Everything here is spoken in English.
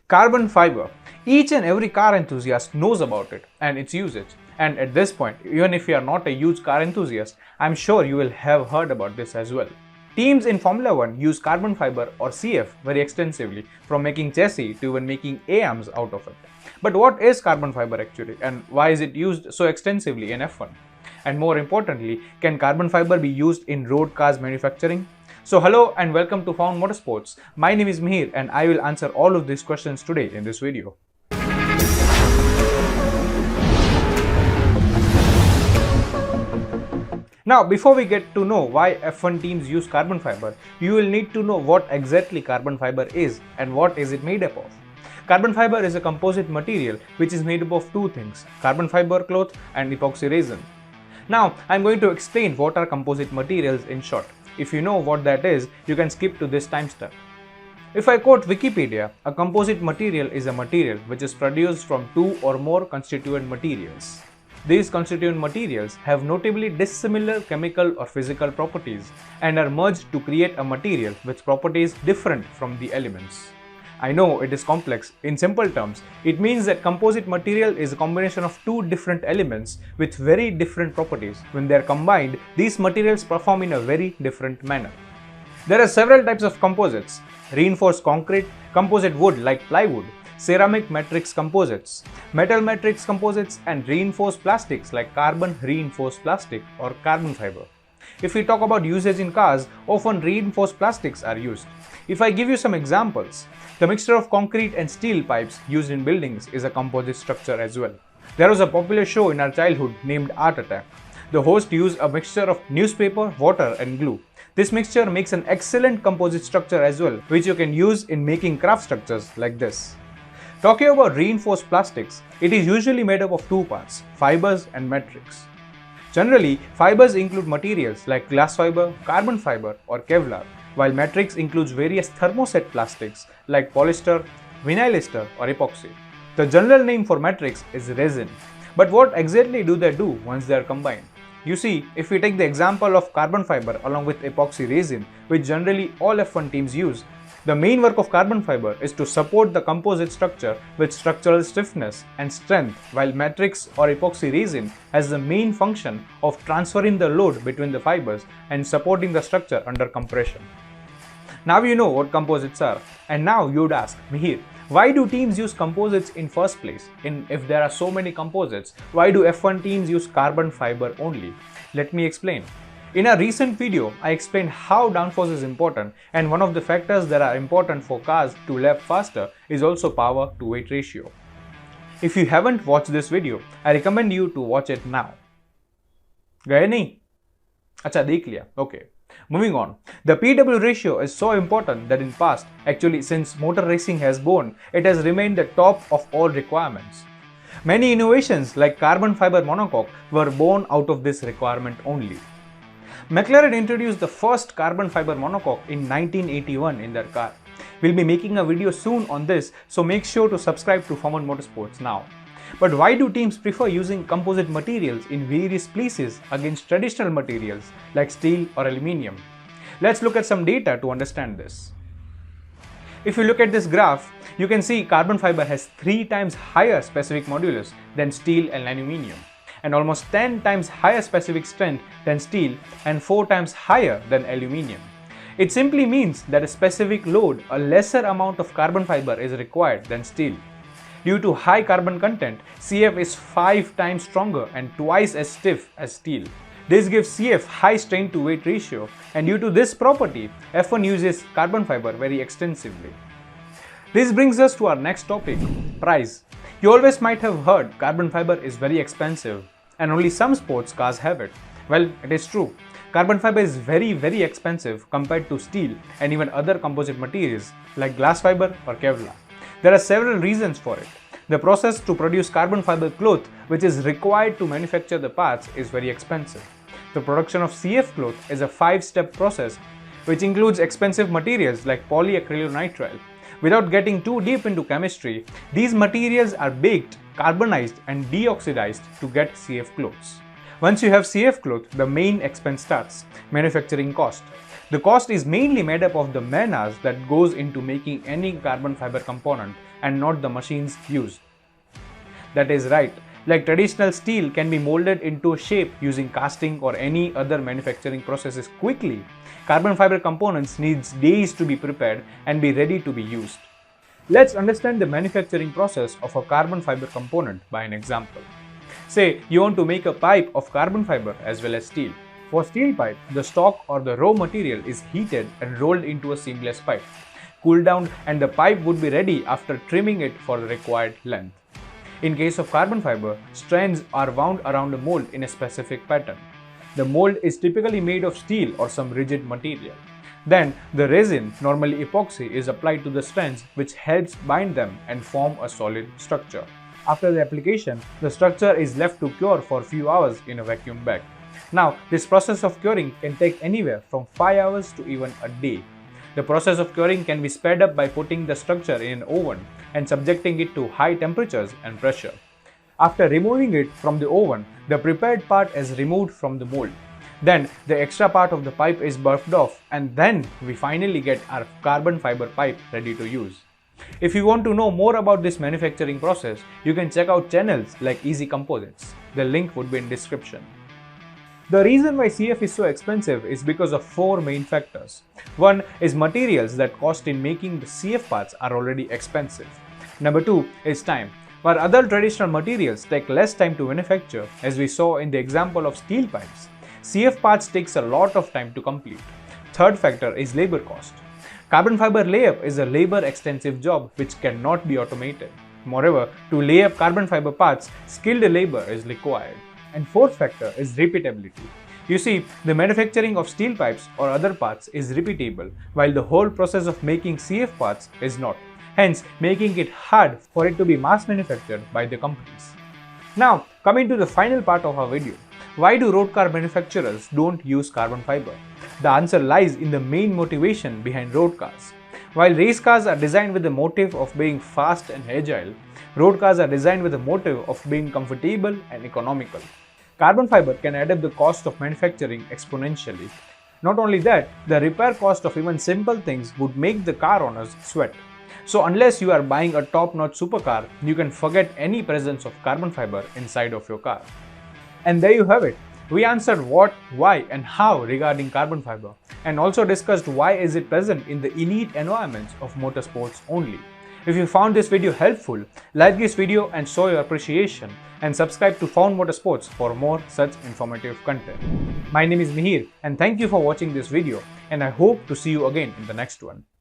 Carbon fiber. Each and every car enthusiast knows about it and its usage. And at this point, even if you are not a huge car enthusiast, I'm sure you will have heard about this as well. Teams in Formula 1 use carbon fiber or CF very extensively, from making chassis to even making A-arms out of it. But what is carbon fiber actually, and why is it used so extensively in F1? And more importantly, can carbon fiber be used in road cars manufacturing? So hello and welcome to Found Motorsports. My name is Mihir and I will answer all of these questions today in this video. Now, before we get to know why F1 teams use carbon fiber, you will need to know what exactly carbon fiber is and what is it made up of. Carbon fiber is a composite material which is made up of two things, carbon fiber cloth and epoxy resin. Now, I'm going to explain what are composite materials in short. If you know what that is, you can skip to this time step. If I quote Wikipedia, a composite material is a material which is produced from two or more constituent materials. These constituent materials have notably dissimilar chemical or physical properties and are merged to create a material with properties different from the elements. I know it is complex. In simple terms, it means that composite material is a combination of two different elements with very different properties. When they are combined, these materials perform in a very different manner. There are several types of composites: reinforced concrete, composite wood like plywood, ceramic matrix composites, metal matrix composites, and reinforced plastics like carbon reinforced plastic or carbon fiber. If we talk about usage in cars, often reinforced plastics are used. If I give you some examples, the mixture of concrete and steel pipes used in buildings is a composite structure as well. There was a popular show in our childhood named Art Attack. The host used a mixture of newspaper, water, and glue. This mixture makes an excellent composite structure as well, which you can use in making craft structures like this. Talking about reinforced plastics, it is usually made up of two parts, fibers and matrix. Generally, fibers include materials like glass fiber, carbon fiber, or Kevlar, while matrix includes various thermoset plastics like polyester, vinyl ester, or epoxy. The general name for matrix is resin. But what exactly do they do once they are combined? You see, if we take the example of carbon fiber along with epoxy resin, which generally all F1 teams use, the main work of carbon fiber is to support the composite structure with structural stiffness and strength, while matrix or epoxy resin has the main function of transferring the load between the fibers and supporting the structure under compression. Now you know what composites are, and now you'd ask, Mihir, why do teams use composites in first place? If there are so many composites, why do F1 teams use carbon fiber only? Let me explain. In a recent video, I explained how downforce is important, and one of the factors that are important for cars to lap faster is also power to weight ratio. If you haven't watched this video, I recommend you to watch it now. गए नहीं? अच्छा देख लिया. Okay. Moving on. The PW ratio is so important that in past, actually since motor racing has born, it has remained the top of all requirements. Many innovations like carbon fiber monocoque were born out of this requirement only. McLaren introduced the first carbon fiber monocoque in 1981 in their car. We'll be making a video soon on this, so make sure to subscribe to Formula1 Motorsports now. But why do teams prefer using composite materials in various places against traditional materials like steel or aluminium? Let's look at some data to understand this. If you look at this graph, you can see carbon fiber has 3 times higher specific modulus than steel and aluminium, and almost 10 times higher specific strength than steel and 4 times higher than aluminium. It simply means that a specific load, a lesser amount of carbon fiber is required than steel. Due to high carbon content, CF is 5 times stronger and twice as stiff as steel. This gives CF high strain to weight ratio, and due to this property, F1 uses carbon fiber very extensively. This brings us to our next topic, price. You always might have heard carbon fiber is very expensive and only some sports cars have it. Well, it is true. Carbon fiber is very expensive compared to steel and even other composite materials like glass fiber or Kevlar. There are several reasons for it. The process to produce carbon fiber cloth, which is required to manufacture the parts, is very expensive. The production of CF cloth is a 5-step process which includes expensive materials like polyacrylonitrile. Without getting too deep into chemistry, these materials are baked, carbonized and deoxidized to get CF cloths. Once you have CF cloth, the main expense starts, manufacturing cost. The cost is mainly made up of the man-hours that goes into making any carbon fiber component, and not the machines used. That is right. Like traditional steel can be molded into a shape using casting or any other manufacturing processes quickly, carbon fiber components needs days to be prepared and be ready to be used. Let's understand the manufacturing process of a carbon fiber component by an example. Say you want to make a pipe of carbon fiber as well as steel. For steel pipe, the stock or the raw material is heated and rolled into a seamless pipe, cooled down, and the pipe would be ready after trimming it for the required length. In case of carbon fiber, strands are wound around a mold in a specific pattern. The mold is typically made of steel or some rigid material. Then, the resin, normally epoxy, is applied to the strands which helps bind them and form a solid structure. After the application, the structure is left to cure for a few hours in a vacuum bag. Now, this process of curing can take anywhere from 5 hours to even a day. The process of curing can be sped up by putting the structure in an oven and subjecting it to high temperatures and pressure. After removing it from the oven, the prepared part is removed from the mold. Then the extra part of the pipe is burped off, and then we finally get our carbon fiber pipe ready to use. If you want to know more about this manufacturing process, you can check out channels like Easy Composites. The link would be in description. The reason why CF is so expensive is because of 4 main factors. One is materials that cost in making the CF parts are already expensive. Number 2 is time. While other traditional materials take less time to manufacture, as we saw in the example of steel pipes, CF parts takes a lot of time to complete. Third factor is labor cost. Carbon fiber layup is a labor-extensive job which cannot be automated. Moreover, to lay up carbon fiber parts, skilled labor is required. And fourth factor is repeatability. You see, the manufacturing of steel pipes or other parts is repeatable, while the whole process of making CF parts is not, hence making it hard for it to be mass manufactured by the companies. Now, coming to the final part of our video. Why do road car manufacturers don't use carbon fiber? The answer lies in the main motivation behind road cars. While race cars are designed with the motive of being fast and agile, road cars are designed with the motive of being comfortable and economical. Carbon fiber can add up the cost of manufacturing exponentially. Not only that, the repair cost of even simple things would make the car owners sweat. So unless you are buying a top-notch supercar, you can forget any presence of carbon fiber inside of your car. And there you have it. We answered what, why and how regarding carbon fiber, and also discussed why is it present in the elite environments of motorsports only. If you found this video helpful, like this video and show your appreciation, and subscribe to Found Motorsports for more such informative content. My name is Mihir and thank you for watching this video, and I hope to see you again in the next one.